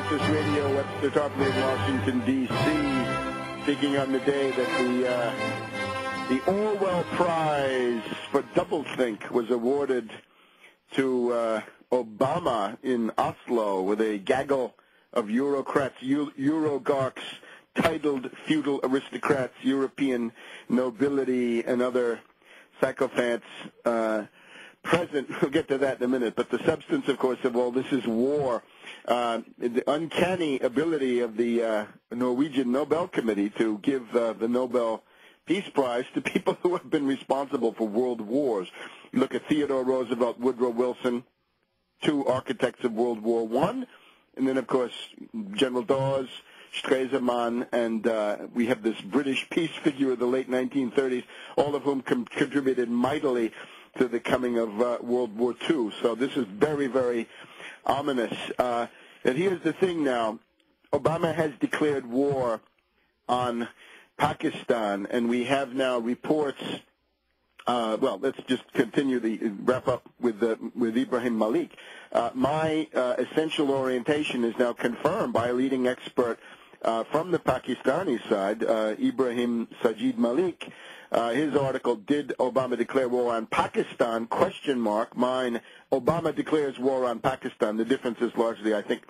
Business Radio, Webster Tarpley in Washington, D.C., speaking on the day that the Orwell Prize for Doublethink was awarded to Obama in Oslo with a gaggle of Eurocrats, Eurogarchs, titled feudal aristocrats, European nobility, and other sycophants present. We'll get to that in a minute. But the substance, of course, of all this is war. The uncanny ability of the Norwegian Nobel Committee to give the Nobel Peace Prize to people who have been responsible for world wars. You look at Theodore Roosevelt, Woodrow Wilson, two architects of World War I, and then, of course, General Dawes, Stresemann, and we have this British peace figure of the late 1930s, all of whom contributed mightily to the coming of World War II. So this is very, very ominous. And here's the thing now. Obama has declared war on Pakistan, and we have now reports. Well, let's just continue wrap up with Ibrahim Malik. My essential orientation is now confirmed by a leading expert from the Pakistani side, Ibrahim Sajid Malik. His article, Did Obama Declare War on Pakistan? ? Mine, Obama declares war on Pakistan. The difference is largely, I think,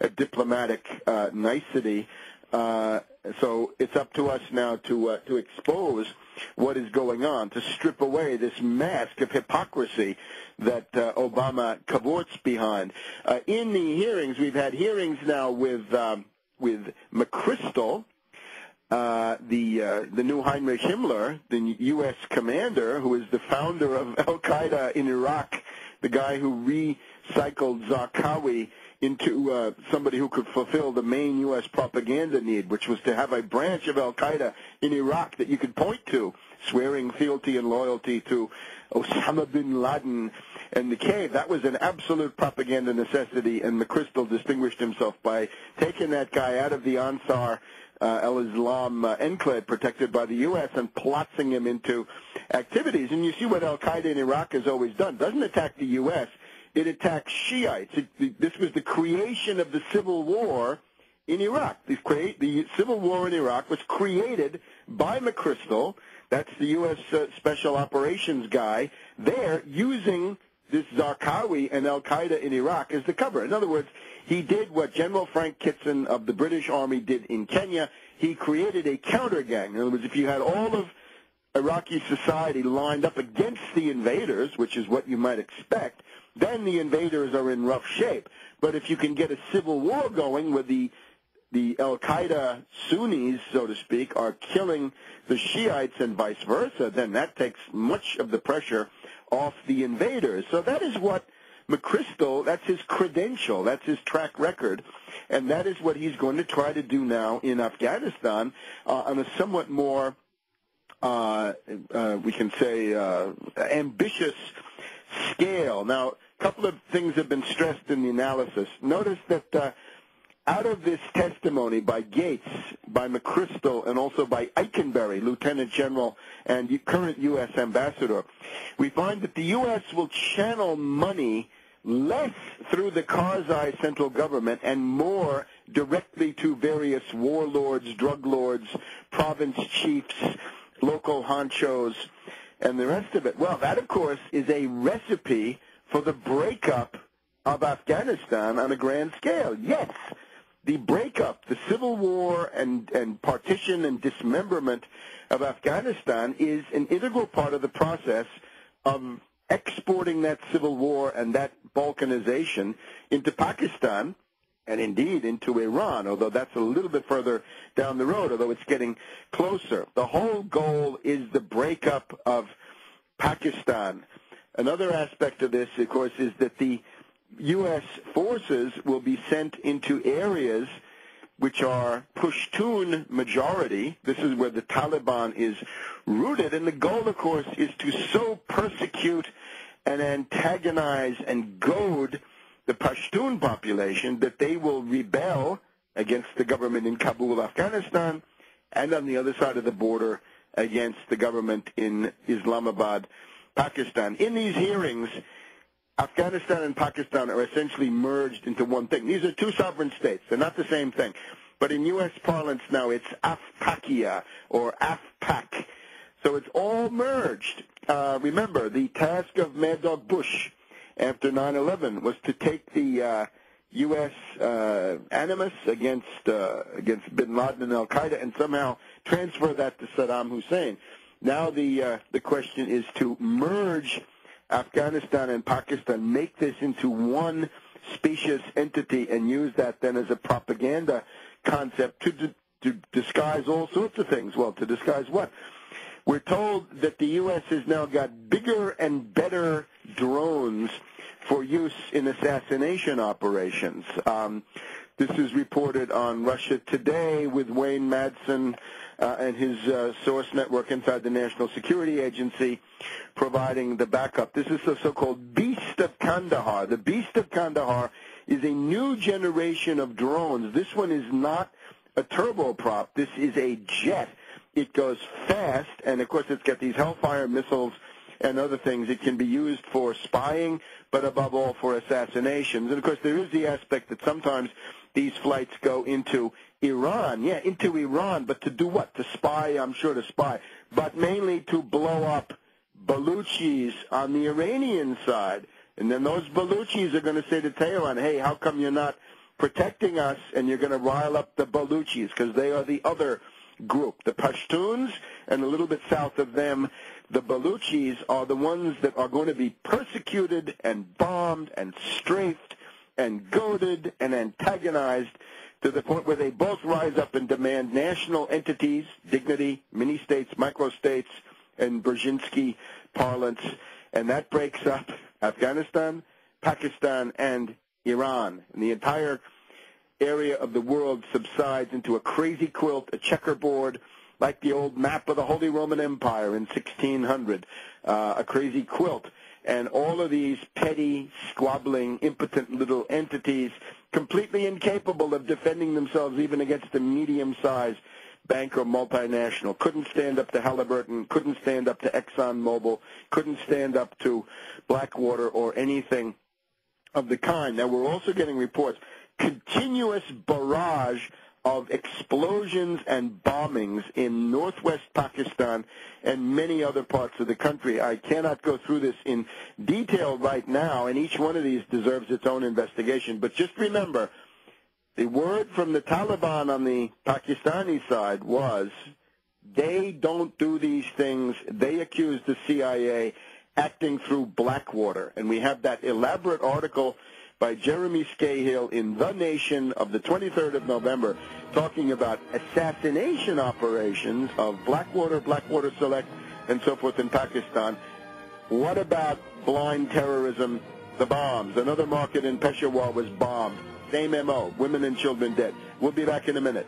a diplomatic nicety. So it's up to us now to expose what is going on, to strip away this mask of hypocrisy that Obama cavorts behind. In the hearings, we've had hearings now with McChrystal, the new Heinrich Himmler, the U.S. commander, who is the founder of Al-Qaeda in Iraq, the guy who recycled Zarqawi into somebody who could fulfill the main U.S. propaganda need, which was to have a branch of Al-Qaeda in Iraq that you could point to, swearing fealty and loyalty to Osama bin Laden and the cave. That was an absolute propaganda necessity, and McChrystal distinguished himself by taking that guy out of the Ansar al-Islam enclave protected by the U.S. and plotzing him into activities. And you see what Al-Qaeda in Iraq has always done. Doesn't attack the U.S., it attacks Shiites. This was the creation of the civil war in Iraq. The civil war in Iraq was created by McChrystal. That's the U.S. Special Operations guy there, using this Zarqawi and Al-Qaeda in Iraq as the cover. In other words, he did what General Frank Kitson of the British Army did in Kenya. He created a counter-gang. In other words, if you had all of Iraqi society lined up against the invaders, which is what you might expect, then the invaders are in rough shape. But if you can get a civil war going where the Al-Qaeda Sunnis, so to speak, are killing the Shiites and vice versa, then that takes much of the pressure off the invaders. So that is what McChrystal, that's his credential, that's his track record, and that is what he's going to try to do now in Afghanistan on a somewhat more, we can say, ambitious scale. Now, a couple of things have been stressed in the analysis. Notice that out of this testimony by Gates, by McChrystal, and also by Eikenberry, Lieutenant General and current U.S. Ambassador, we find that the U.S. will channel money less through the Karzai central government and more directly to various warlords, drug lords, province chiefs, local honchos, and the rest of it. Well, that, of course, is a recipe for the breakup of Afghanistan on a grand scale. Yes, the breakup, the civil war and partition and dismemberment of Afghanistan is an integral part of the process of exporting that civil war and that balkanization into Pakistan and indeed into Iran, although that's a little bit further down the road, although it's getting closer. The whole goal is the breakup of Pakistan. Another aspect of this, of course, is that the U.S. forces will be sent into areas which are Pashtun majority. This is where the Taliban is rooted, and the goal, of course, is to so persecute and antagonize and goad the Pashtun population that they will rebel against the government in Kabul, Afghanistan, and on the other side of the border against the government in Islamabad, Pakistan. In these hearings, Afghanistan and Pakistan are essentially merged into one thing. These are two sovereign states. They're not the same thing. But in U.S. parlance now, it's Afpakia or Afpak. So it's all merged. Remember, the task of Mad Dog Bush after 9/11 was to take the U.S. Animus against bin Laden and al-Qaeda and somehow transfer that to Saddam Hussein. Now the question is to merge Afghanistan and Pakistan, make this into one specious entity, and use that then as a propaganda concept to disguise all sorts of things. Well, to disguise what? We're told that the U.S. has now got bigger and better drones for use in assassination operations. This is reported on Russia Today with Wayne Madsen and his source network inside the National Security Agency providing the backup. This is the so-called Beast of Kandahar. The Beast of Kandahar is a new generation of drones. This one is not a turboprop. This is a jet. It goes fast, and of course it's got these Hellfire missiles and other things. It can be used for spying, but above all for assassinations. And of course there is the aspect that sometimes these flights go into Iran. Yeah, into Iran, but to do what? To spy, I'm sure to spy, but mainly to blow up Baluchis on the Iranian side. And then those Baluchis are going to say to Tehran, hey, how come you're not protecting us? And you're going to rile up the Baluchis because they are the other group. The Pashtuns, and a little bit south of them, the Baluchis are the ones that are going to be persecuted and bombed and strafed and goaded and antagonized to the point where they both rise up and demand national entities, dignity, mini-states, micro-states, and Brzezinski parlance. And that breaks up Afghanistan, Pakistan, and Iran. And the entire area of the world subsides into a crazy quilt, a checkerboard, like the old map of the Holy Roman Empire in 1600, a crazy quilt. And all of these petty, squabbling, impotent little entities, completely incapable of defending themselves even against a medium-sized bank or multinational, couldn't stand up to Halliburton, couldn't stand up to ExxonMobil, couldn't stand up to Blackwater or anything of the kind. Now, we're also getting reports, continuous barrage of explosions and bombings in northwest Pakistan and many other parts of the country. I cannot go through this in detail right now, and each one of these deserves its own investigation. But just remember, the word from the Taliban on the Pakistani side was they don't do these things. They accuse the CIA acting through Blackwater. And we have that elaborate article by Jeremy Scahill in The Nation of the 23rd of November talking about assassination operations of Blackwater, Blackwater Select, and so forth in Pakistan. What about blind terrorism, the bombs? Another market in Peshawar was bombed. Same M.O., women and children dead. We'll be back in a minute.